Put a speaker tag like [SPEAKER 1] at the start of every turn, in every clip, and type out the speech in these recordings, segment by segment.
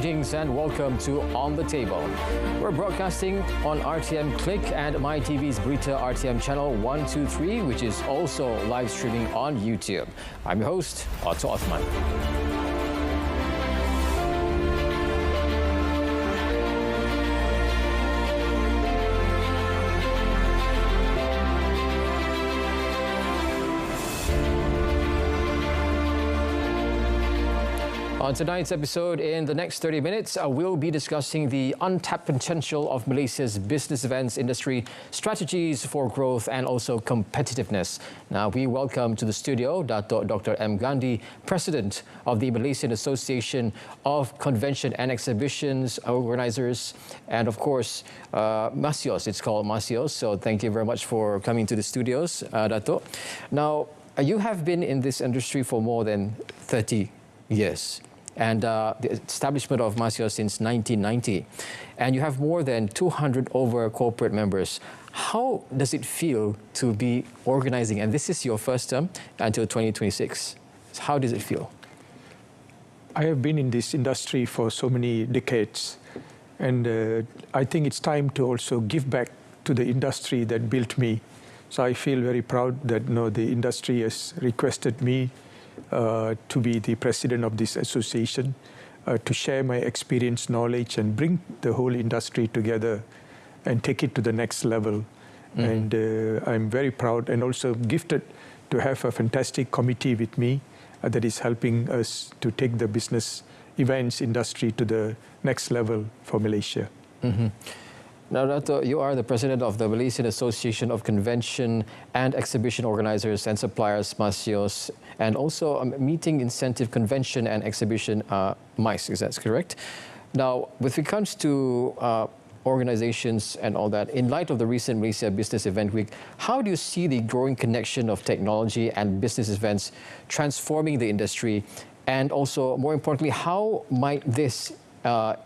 [SPEAKER 1] Greetings and welcome to On the Table. We're broadcasting on RTM Click and MyTV's Berita RTM channel 123, which is also live streaming on YouTube. I'm your host, Otto Othman. On tonight's episode, in the next 30 minutes, we'll be discussing the untapped potential of Malaysia's business events industry, strategies for growth and also competitiveness. Now, we welcome to the studio Datuk Dr. Gandhi, President of the Malaysian Association of Convention and Exhibitions Organisers, and of course, Masios. It's called Masios, so thank you very much for coming to the studios, Datuk. Now, you have been in this industry for more than 30 years. And the establishment of Masios since 1990. And you have more than 200 over corporate members. How does it feel to be organizing? And this is your first term until 2026. How does it feel?
[SPEAKER 2] I have been in this industry for so many decades. And I think it's time to also give back to the industry that built me. So I feel very proud that the industry has requested me to be the president of this association, to share my experience, knowledge, and bring the whole industry together and take it to the next level. And I'm very proud and also gifted to have a fantastic committee with me that is helping us to take the business events industry to the next level for Malaysia.
[SPEAKER 1] Now, Dato', you are the president of the Malaysian Association of Convention and Exhibition Organisers and Suppliers, Masios, and also a Meeting Incentive Convention and Exhibition, MICE, is that correct? Now, with regards to organizations and all that, in light of the recent Malaysia Business Event Week, how do you see the growing connection of technology and business events transforming the industry? And also, more importantly, how might this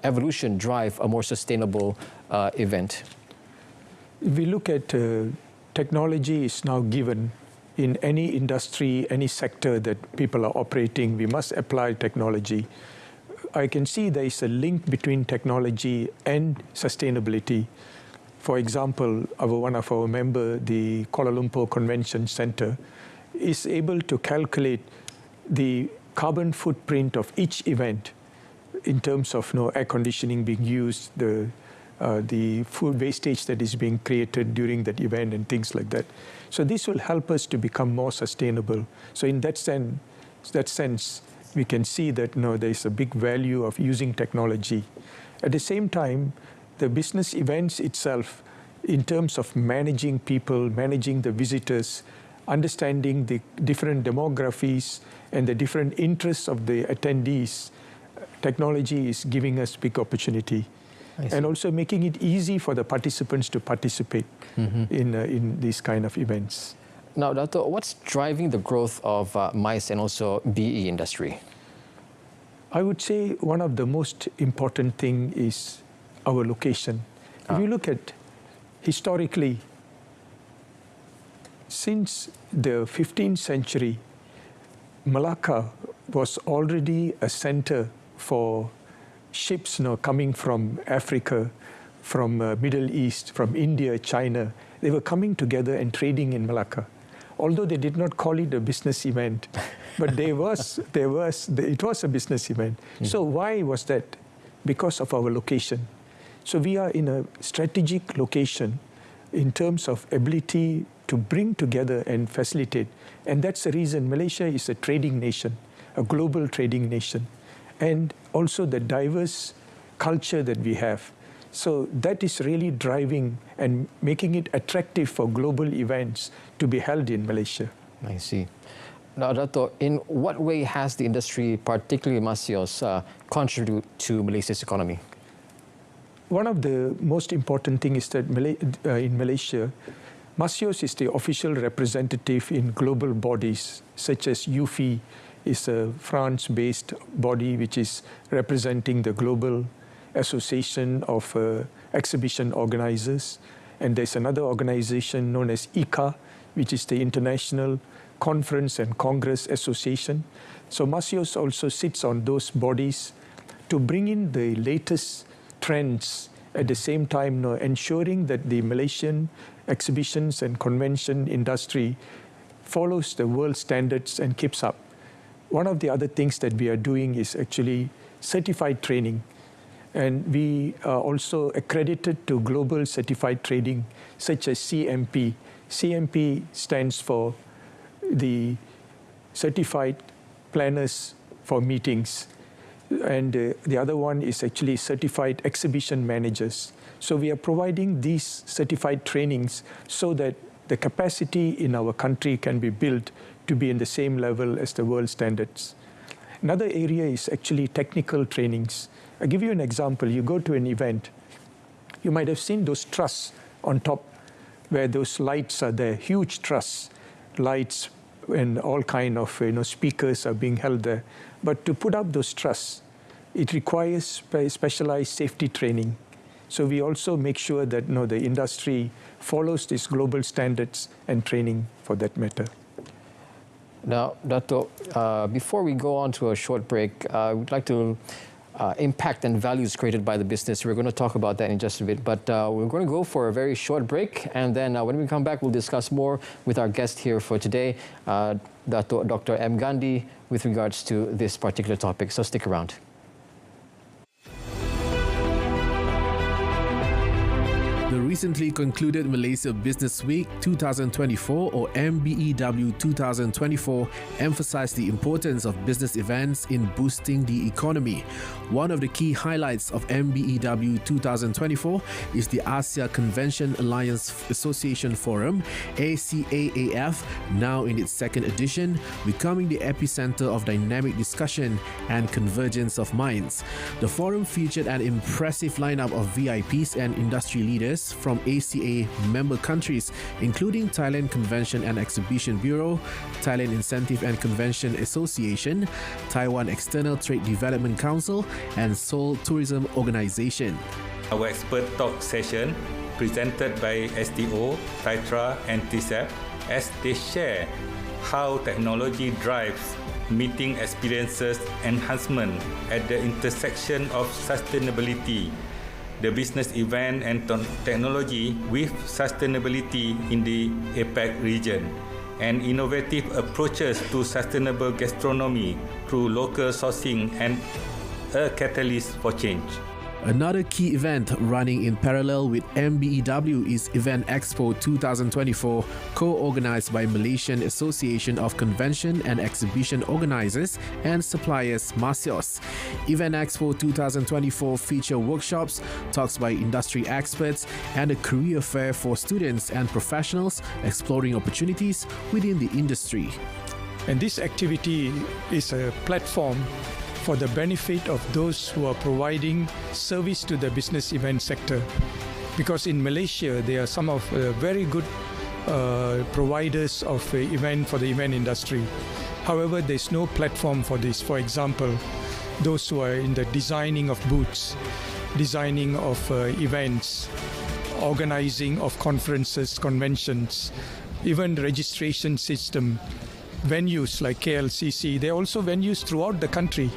[SPEAKER 1] evolution drive a more sustainable event?
[SPEAKER 2] If we look at technology is now given in any industry, any sector that people are operating, we must apply technology. I can see there is a link between technology and sustainability. For example, one of our members, the Kuala Lumpur Convention Centre, is able to calculate the carbon footprint of each event in terms of air conditioning being used, the food wastage that is being created during that event and things like that. So this will help us to become more sustainable. So in that sense, we can see that there is a big value of using technology. At the same time, the business events itself, in terms of managing people, managing the visitors, understanding the different demographies and the different interests of the attendees, technology is giving us big opportunity. And also making it easy for the participants to participate in these kind of events.
[SPEAKER 1] Now, Dato', what's driving the growth of MICE and also BE industry?
[SPEAKER 2] I would say one of the most important thing is our location. If you look at historically, since the 15th century, Malacca was already a center for ships coming from Africa, from Middle East, from India, China. They were coming together and trading in Malacca. Although they did not call it a business event, but it was a business event. So why was that? Because of our location. So we are in a strategic location in terms of ability to bring together and facilitate. And that's the reason Malaysia is a trading nation, a global trading nation. And also the diverse culture that we have. So that is really driving and making it attractive for global events to be held in Malaysia.
[SPEAKER 1] I see. Now, Dato', in what way has the industry, particularly Masios, contributed to Malaysia's economy?
[SPEAKER 2] One of the most important things is that in Malaysia, Masios is the official representative in global bodies such as UFI, is a France-based body which is representing the Global Association of Exhibition Organisers. And there's another organization known as ICA, which is the International Conference and Congress Association. So Masios also sits on those bodies to bring in the latest trends at the same time, ensuring that the Malaysian exhibitions and convention industry follows the world standards and keeps up. One of the other things that we are doing is actually certified training. And we are also accredited to global certified training, such as CMP. CMP stands for the Certified Planners for Meetings. And the other one is actually Certified Exhibition Managers. So we are providing these certified trainings so that the capacity in our country can be built to be in the same level as the world standards. Another area is actually technical trainings. I'll give you an example. You go to an event, you might have seen those trusses on top where those lights are there, huge truss lights, and all kind of speakers are being held there. But to put up those trusses, it requires specialized safety training. So we also make sure that the industry follows these global standards and training for that matter.
[SPEAKER 1] Now, Datuk, before we go on to a short break, I would like to impact and values created by the business. We're going to talk about that in just a bit, but we're going to go for a very short break, and then when we come back, we'll discuss more with our guest here for today, Datuk Dr. M. Gandhi, with regards to this particular topic. So stick around.
[SPEAKER 3] The recently concluded Malaysia Business Week 2024 or MBEW 2024 emphasized the importance of business events in boosting the economy. One of the key highlights of MBEW 2024 is the Asia Convention Alliance Association Forum, ACAAF, now in its second edition, becoming the epicenter of dynamic discussion and convergence of minds. The forum featured an impressive lineup of VIPs and industry leaders from ACA member countries, including Thailand Convention and Exhibition Bureau, Thailand Incentive and Convention Association, Taiwan External Trade Development Council, and Seoul Tourism Organization.
[SPEAKER 4] Our expert talk session presented by STO, TITRA and TCEP as they share how technology drives meeting experiences enhancement at the intersection of sustainability, the business event and technology with sustainability in the APAC region, and innovative approaches to sustainable gastronomy through local sourcing and a catalyst for change.
[SPEAKER 3] Another key event running in parallel with MBEW is Event Expo 2024, co-organized by Malaysian Association of Convention and Exhibition Organisers and Suppliers, MASIOS. Event Expo 2024 feature workshops, talks by industry experts, and a career fair for students and professionals exploring opportunities within the industry.
[SPEAKER 2] And this activity is a platform for the benefit of those who are providing service to the business event sector. Because in Malaysia, there are some of very good providers of event for the event industry. However, there's no platform for this. For example, those who are in the designing of booths, designing of events, organizing of conferences, conventions, even registration system, venues like KLCC, they're also venues throughout the country.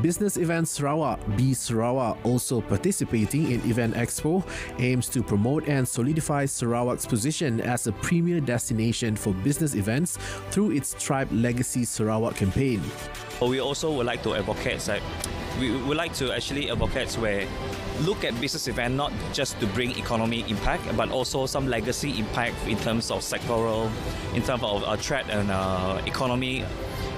[SPEAKER 3] Business Event Sarawak, B Sarawak, also participating in Event Expo, aims to promote and solidify Sarawak's position as a premier destination for business events through its Tribe Legacy Sarawak campaign.
[SPEAKER 5] We also would like to advocate we would like to actually advocate where look at business event not just to bring economic impact, but also some legacy impact in terms of sectoral, in terms of threat and economy,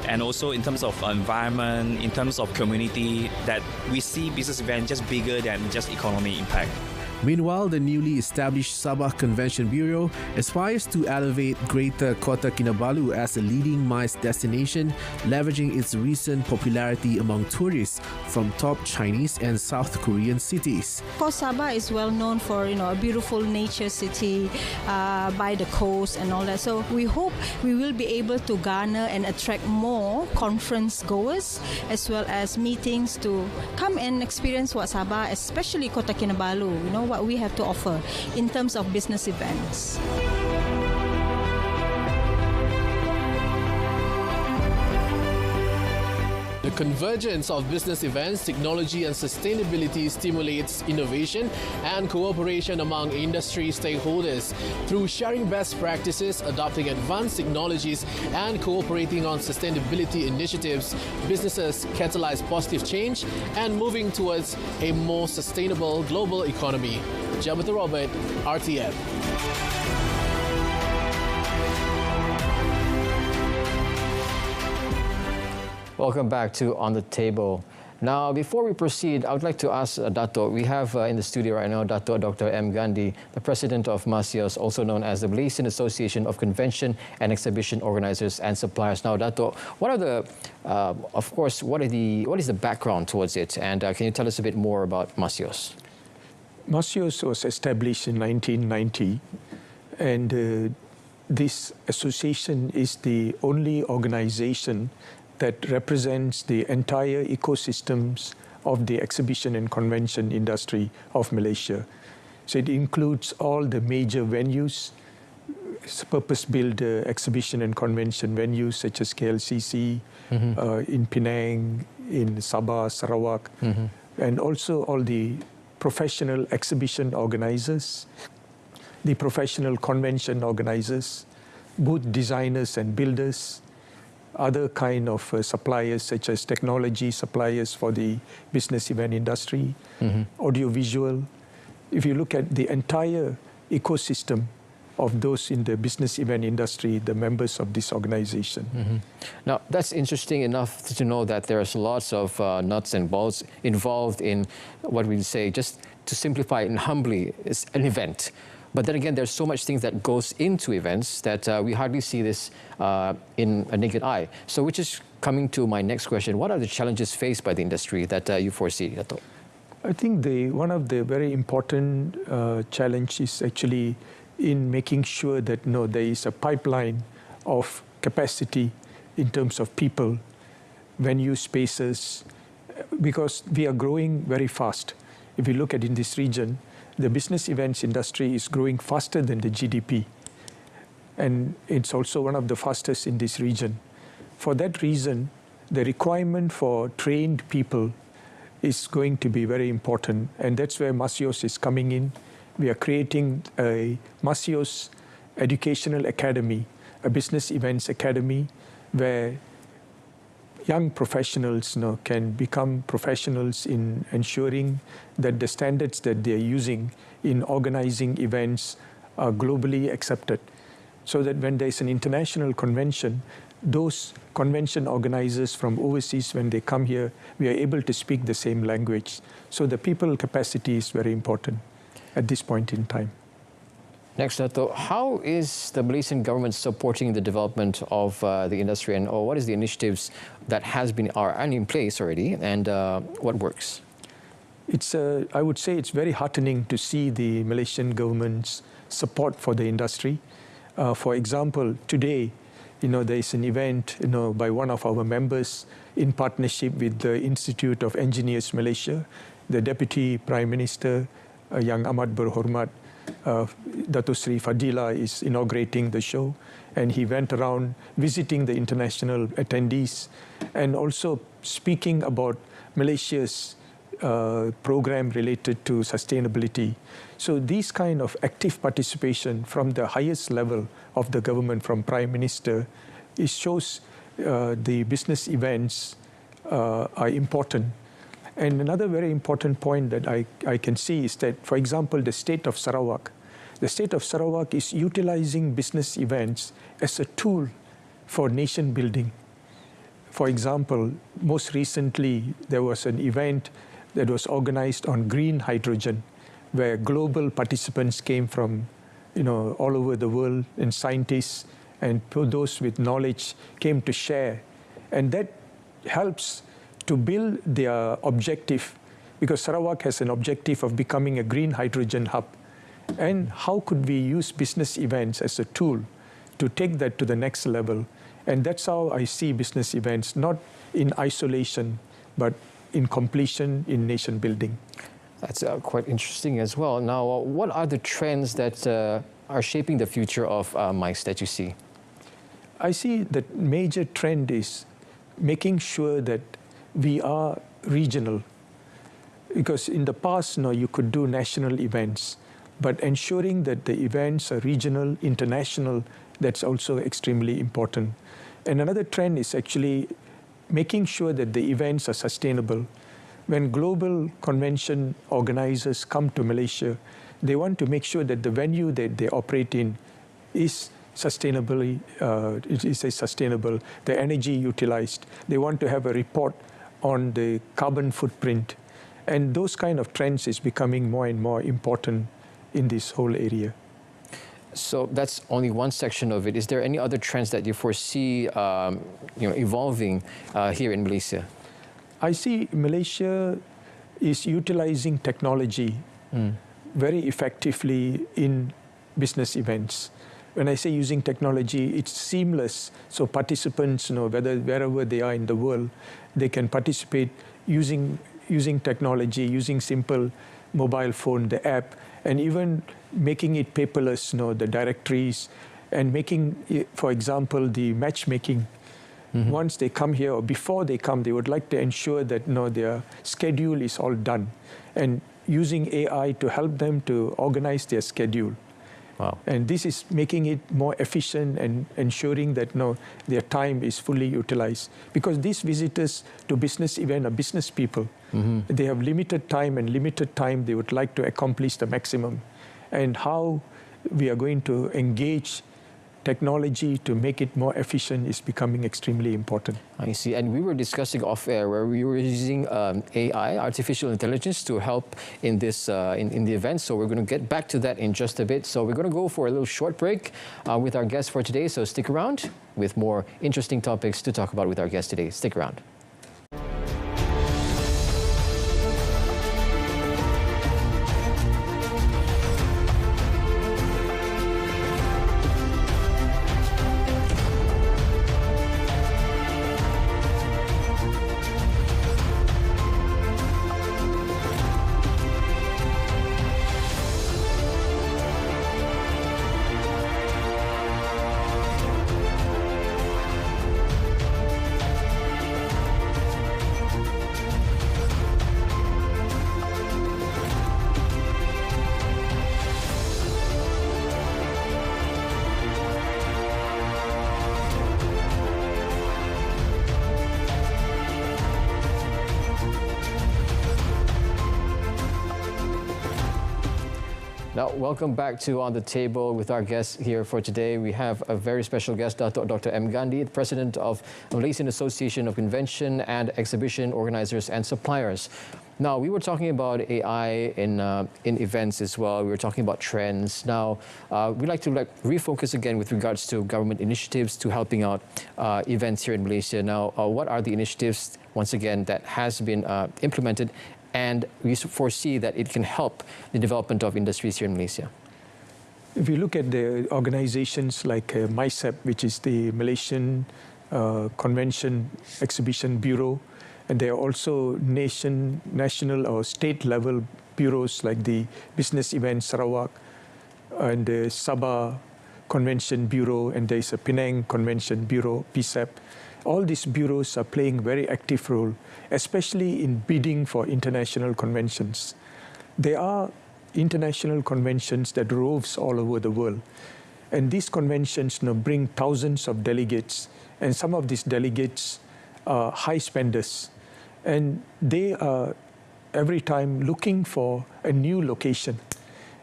[SPEAKER 5] and also in terms of environment, in terms of community, that we see business event just bigger than just economic impact.
[SPEAKER 3] Meanwhile, the newly established Sabah Convention Bureau aspires to elevate Greater Kota Kinabalu as a leading MICE destination, leveraging its recent popularity among tourists from top Chinese and South Korean cities.
[SPEAKER 6] Of course, Sabah is well known for a beautiful nature city by the coast and all that. So we hope we will be able to garner and attract more conference goers as well as meetings to come and experience what Sabah, especially Kota Kinabalu, what we have to offer in terms of business events.
[SPEAKER 2] The
[SPEAKER 3] convergence of business events, technology and sustainability stimulates innovation and cooperation among industry stakeholders. Through sharing best practices, adopting advanced technologies and cooperating on sustainability initiatives, businesses catalyze positive change and moving towards a more sustainable global economy. Jabata Robert, RTM.
[SPEAKER 1] Welcome back to On the Table. Now, before we proceed, I would like to ask Dato', we have in the studio right now Datuk Dr. M. Gandhi, the president of MASIOS, also known as the Malaysian Association of Convention and Exhibition Organisers and Suppliers. Now, Dato', what are the, of course, what is the background towards it? And can you tell us a bit more about MASIOS?
[SPEAKER 2] MASIOS was established in 1990, and this association is the only organization that represents the entire ecosystems of the exhibition and convention industry of Malaysia. So it includes all the major venues, purpose-built exhibition and convention venues such as KLCC, in Penang, in Sabah, Sarawak, and also all the professional exhibition organizers, the professional convention organizers, booth designers and builders, other kind of suppliers such as technology suppliers for the business event industry, audiovisual. If you look at the entire ecosystem of those in the business event industry, the members of this organization.
[SPEAKER 1] Now, that's interesting enough to know that there's lots of nuts and bolts involved in what we say, just to simplify it and humbly, it's an event. But then again, there's so much things that goes into events that we hardly see this in a naked eye. So which is coming to my next question. What are the challenges faced by the industry that you foresee, Dato'?
[SPEAKER 2] I think one of the very important challenges actually in making sure that there is a pipeline of capacity in terms of people, venue spaces, because we are growing very fast. If you look at in this region, the business events industry is growing faster than the GDP. And it's also one of the fastest in this region. For that reason, the requirement for trained people is going to be very important. And that's where MASIOS is coming in. We are creating a MASIOS Educational Academy, a business events academy, where young professionals can become professionals in ensuring that the standards that they're using in organizing events are globally accepted. So that when there's an international convention, those convention organizers from overseas, when they come here, we are able to speak the same language. So the people capacity is very important at this point in time.
[SPEAKER 1] Next, Dato', how is the Malaysian government supporting the development of the industry, and what is the initiatives that are in place already, and what works?
[SPEAKER 2] I would say it's very heartening to see the Malaysian government's support for the industry. For example, today, there is an event, by one of our members in partnership with the Institute of Engineers Malaysia. The Deputy Prime Minister, Yang Amat Berhormat, Datuk Sri Fadila is inaugurating the show, and he went around visiting the international attendees and also speaking about Malaysia's program related to sustainability. So these kind of active participation from the highest level of the government, from Prime Minister, it shows the business events are important. And another very important point that I can see is that, for example, the state of Sarawak. The state of Sarawak is utilizing business events as a tool for nation building. For example, most recently, there was an event that was organized on green hydrogen, where global participants came from all over the world, and scientists and those with knowledge came to share. And that helps to build their objective, because Sarawak has an objective of becoming a green hydrogen hub. And how could we use business events as a tool to take that to the next level? And that's how I see business events, not in isolation, but in completion, in nation building.
[SPEAKER 1] That's quite interesting as well. Now, what are the trends that are shaping the future of MICE that you see?
[SPEAKER 2] I see that major trend is making sure that we are regional. Because in the past, you could do national events, but ensuring that the events are regional, international, that's also extremely important. And another trend is actually making sure that the events are sustainable. When global convention organizers come to Malaysia, they want to make sure that the venue that they operate in is sustainably, sustainable, the energy utilized. They want to have a report on the carbon footprint. And those kind of trends is becoming more and more important in this whole area.
[SPEAKER 1] So that's only one section of it. Is there any other trends that you foresee evolving here in Malaysia?
[SPEAKER 2] I see Malaysia is utilizing technology very effectively in business events. When I say using technology, it's seamless. So participants, wherever they are in the world, they can participate using technology, using simple mobile phone, the app, and even making it paperless, the directories, and making, for example, the matchmaking. Once they come here or before they come, they would like to ensure that their schedule is all done, and using AI to help them to organize their schedule.
[SPEAKER 1] Wow.
[SPEAKER 2] And this is making it more efficient and ensuring that their time is fully utilized. Because these visitors to business event are business people. They have limited time, and limited time they would like to accomplish the maximum. And how we are going to engage technology to make it more efficient is becoming extremely important.
[SPEAKER 1] I see. And we were discussing off air where we were using AI, artificial intelligence, to help in this in the event. So we're going to get back to that in just a bit. So we're going to go for a little short break with our guest for today. So stick around with more interesting topics to talk about with our guest today. Stick around. Now, welcome back to On the Table with our guests here for today. We have a very special guest, Datuk Dr. Gandhi, the President of Malaysian Association of Convention and Exhibition Organisers and Suppliers. Now, we were talking about AI in events as well. We were talking about trends. Now, we'd like to refocus again with regards to government initiatives to helping out events here in Malaysia. Now, what are the initiatives, once again, that has been implemented, and we foresee that it can help the development of industries here in Malaysia?
[SPEAKER 2] If you look at the organizations like MICEP, which is the Malaysian Convention Exhibition Bureau, and there are also national or state level bureaus like the Business Event Sarawak and the Sabah Convention Bureau, and there is a Penang Convention Bureau, PSEP. All these bureaus are playing very active role, especially in bidding for international conventions. There are international conventions that roves all over the world. And these conventions bring thousands of delegates, and some of these delegates are high spenders. And they are every time looking for a new location.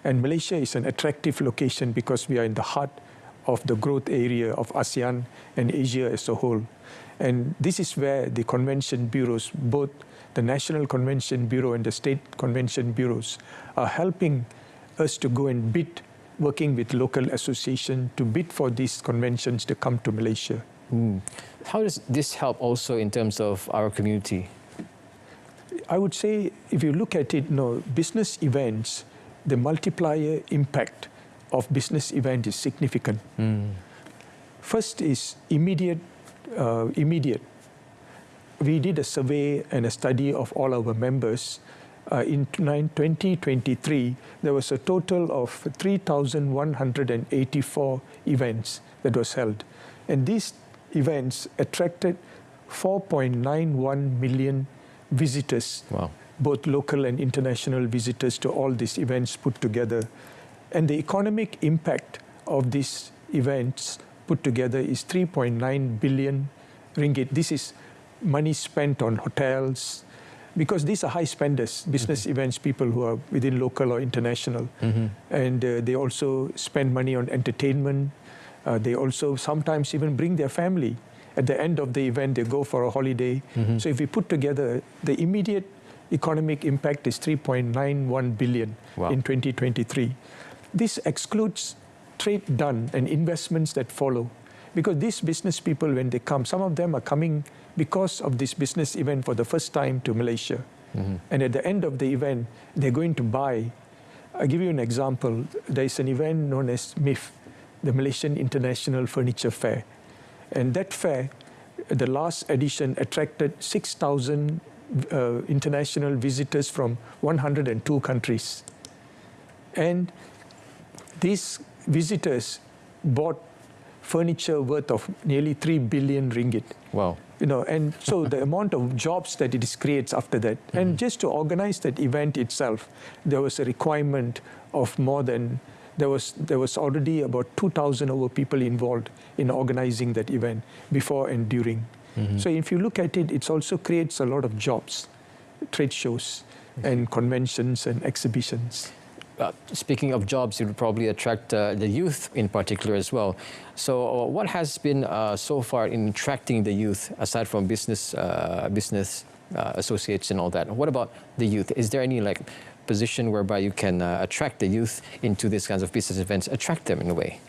[SPEAKER 2] And Malaysia is an attractive location because we are in the heart of the growth area of ASEAN and Asia as a whole. And this is where the convention bureaus, both the National Convention Bureau and the State Convention Bureaus, are helping us to go and bid, working with local association to bid for these conventions to come to Malaysia.
[SPEAKER 1] How does this help also in terms of our community?
[SPEAKER 2] I would say, if you look at it, business events, the multiplier impact of business event is significant. First is immediate. We did a survey and a study of all our members. In 2023, there was a total of 3,184 events that was held. And these events attracted 4.91 million visitors,
[SPEAKER 1] Wow.
[SPEAKER 2] both local and international visitors to all these events put together. And the economic impact of these events put together is 3.9 billion ringgit. This is money spent on hotels, because these are high spenders, business events, people who are within local or international. And they also spend money on entertainment. They also sometimes even bring their family. At the end of the event, they go for a holiday. So if we put together, the immediate economic impact is 3.91 billion in 2023. This excludes trade done and investments that follow. Because these business people, when they come, some of them are coming because of this business event for the first time to Malaysia. And at the end of the event, they're going to buy. I'll give you an example. There is an event known as MIF, the Malaysian International Furniture Fair. And that fair, the last edition, attracted 6,000 international visitors from 102 countries. And these visitors bought furniture worth of nearly 3 billion ringgit.
[SPEAKER 1] Wow.
[SPEAKER 2] You know, and so the amount of jobs that it creates after that. And just to organize that event itself, there was a requirement of more than, there was already about 2,000 over people involved in organizing that event before and during. So if you look at it, it also creates a lot of jobs, trade shows and conventions and exhibitions.
[SPEAKER 1] Speaking of jobs, it would probably attract the youth in particular as well. So what has been so far in attracting the youth, aside from business associates and all that? What about the youth? Is there any position whereby you can attract the youth into these kinds of business events, attract them in a way?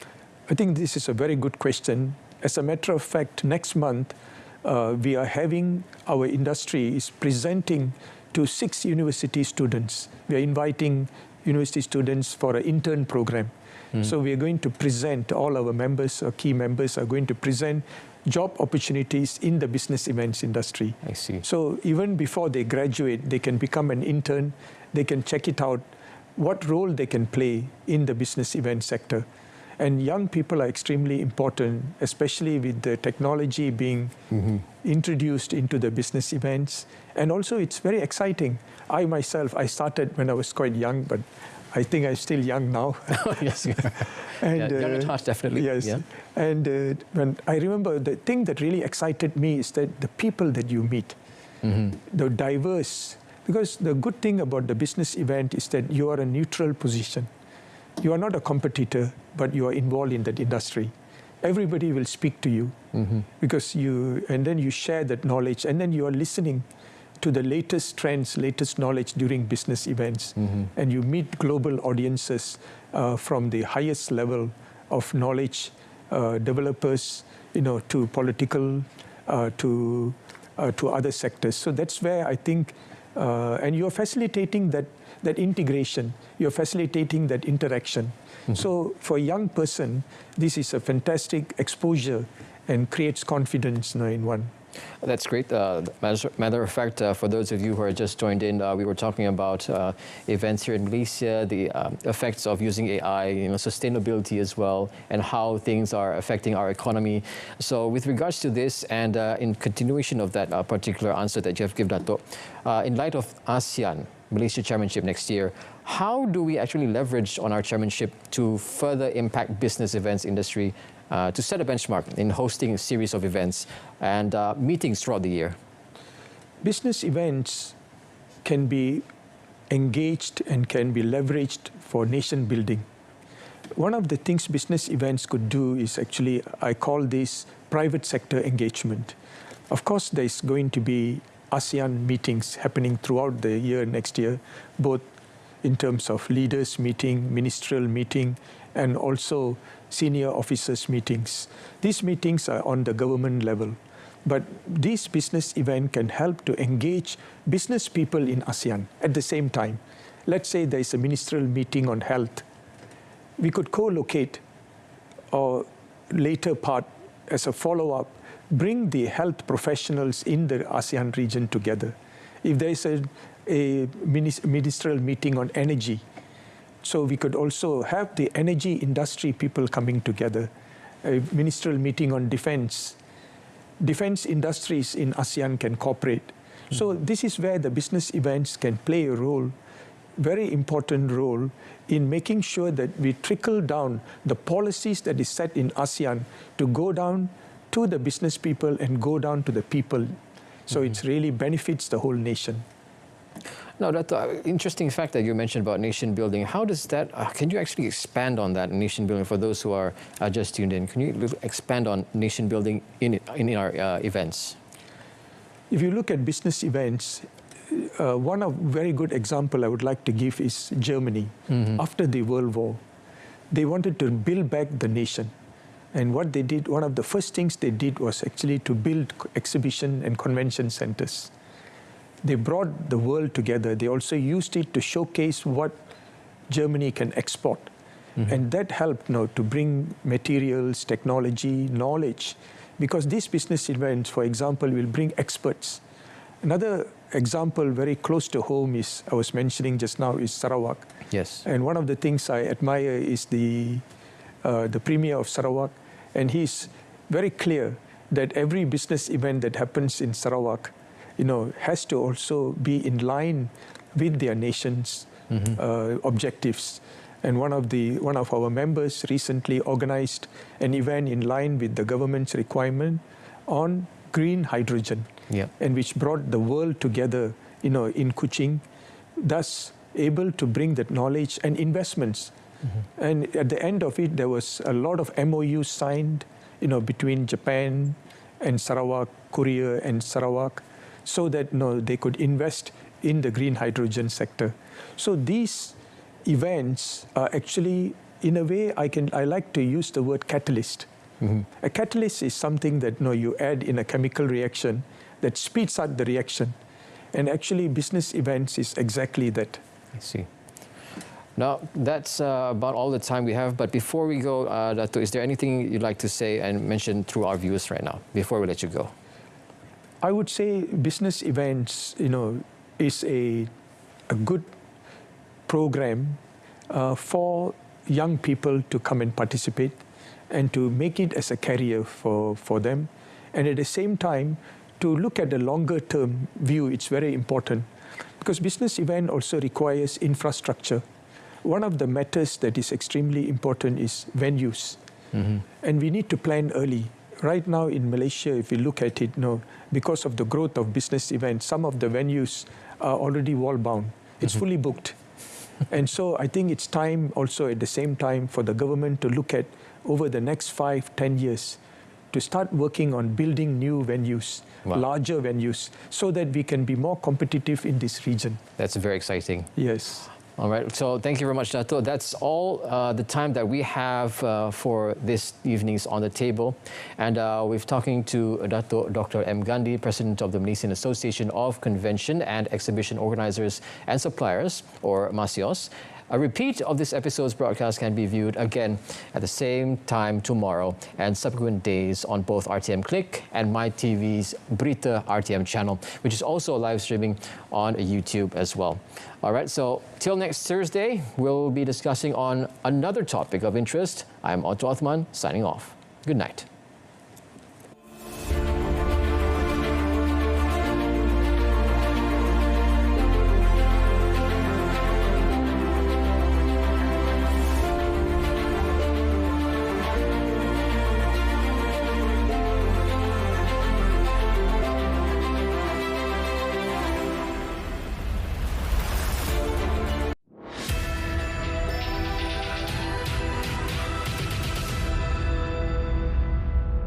[SPEAKER 2] I think this is a very good question. As a matter of fact, next month, we are having, our industry is presenting to 6 university students. We are inviting university students for an intern program. So we are going to present, all our members, or key members are going to present job opportunities in the business events industry.
[SPEAKER 1] I see.
[SPEAKER 2] So even before they graduate, they can become an intern, they can check it out, what role they can play in the business event sector. And young people are extremely important, especially with the technology being introduced into the business events. And also it's very exciting. I myself, I started when I was quite young, but I think I'm still young now.
[SPEAKER 1] Yes.
[SPEAKER 2] And,
[SPEAKER 1] young at heart, definitely.
[SPEAKER 2] Yes.
[SPEAKER 1] Yeah.
[SPEAKER 2] And when I remember, the thing that really excited me is that the people that you meet, the diverse, because the good thing about the business event is that you are a neutral position. You are not a competitor, but you are involved in that industry. Everybody will speak to you because and then you share that knowledge, and then you are listening to the latest trends, latest knowledge during business events. And you meet global audiences from the highest level of knowledge, developers, to political, to other sectors. So that's where I think, and you're facilitating that integration, you're facilitating that interaction. So for a young person, this is a fantastic exposure and creates confidence in one.
[SPEAKER 1] That's great. Matter of fact, for those of you who are just joined in, we were talking about events here in Malaysia, the effects of using AI, sustainability as well, and how things are affecting our economy. So with regards to this, and in continuation of that particular answer that you have given, Datuk, in light of ASEAN, Malaysia chairmanship next year, how do we actually leverage on our chairmanship to further impact business events industry, to set a benchmark in hosting a series of events and meetings throughout the year?
[SPEAKER 2] Business events can be engaged and can be leveraged for nation building. One of the things business events could do is actually, I call this private sector engagement. Of course, there's going to be ASEAN meetings happening throughout the year next year, both in terms of leaders meeting, ministerial meeting, and also senior officers meetings. These meetings are on the government level, but this business event can help to engage business people in ASEAN at the same time. Let's say there is a ministerial meeting on health. We could co-locate, or later part as a follow-up, bring the health professionals in the ASEAN region together. If there is a ministerial meeting on energy, so we could also have the energy industry people coming together, a ministerial meeting on defense. defense industries in ASEAN can cooperate. So this is where the business events can play a role, very important role in making sure that we trickle down the policies that is set in ASEAN to go down to the business people and go down to the people. So it really benefits the whole nation.
[SPEAKER 1] Now, that interesting fact that you mentioned about nation building, how does that, can you actually expand on that nation building for those who are just tuned in? Can you expand on nation building in our events?
[SPEAKER 2] If you look at business events, one of very good example I would like to give is Germany. After the World War, they wanted to build back the nation. And what they did, one of the first things they did was actually to build exhibition and convention centers. They brought the world together. They also used it to showcase what Germany can export. And that helped to bring materials, technology, knowledge. Because these business events, for example, will bring experts. Another example very close to home is, I was mentioning just now, is Sarawak.
[SPEAKER 1] Yes.
[SPEAKER 2] And one of the things I admire is the Premier of Sarawak. And he's very clear that every business event that happens in Sarawak has to also be in line with their nation's objectives. And one of our members recently organized an event in line with the government's requirement on green hydrogen, and which brought the world together, in Kuching, thus able to bring that knowledge and investments. And at the end of it, there was a lot of MOUs signed, between Japan and Sarawak, Korea and Sarawak, so that they could invest in the green hydrogen sector. So these events are actually, in a way, I like to use the word catalyst. A catalyst is something that you add in a chemical reaction that speeds up the reaction. And actually, business events is exactly that.
[SPEAKER 1] I see. Now, that's about all the time we have. But before we go, Dato', is there anything you'd like to say and mention through our viewers right now, before we let you go?
[SPEAKER 2] I would say business events, is a good program for young people to come and participate and to make it as a career for them. And at the same time, to look at the longer term view, it's very important. Because business event also requires infrastructure. One of the matters that is extremely important is venues. And we need to plan early. Right now in Malaysia, if you look at it, because of the growth of business events, some of the venues are already wall-bound. It's fully booked. And so I think it's time also at the same time for the government to look at over the next 5-10 years to start working on building new venues, larger venues, so that we can be more competitive in this region.
[SPEAKER 1] That's very exciting.
[SPEAKER 2] Yes.
[SPEAKER 1] All right, so thank you very much, Dato'. That's all the time that we have for this evening's On the Table. And we're talking to Datuk Dr. M. Gandhi, President of the Malaysian Association of Convention and Exhibition Organisers and Suppliers, or MASIOS. A repeat of this episode's broadcast can be viewed again at the same time tomorrow and subsequent days on both RTM Click and MyTV's Berita RTM channel, which is also live streaming on YouTube as well. All right, so till next Thursday, we'll be discussing on another topic of interest. I'm Otto Othman, signing off. Good night.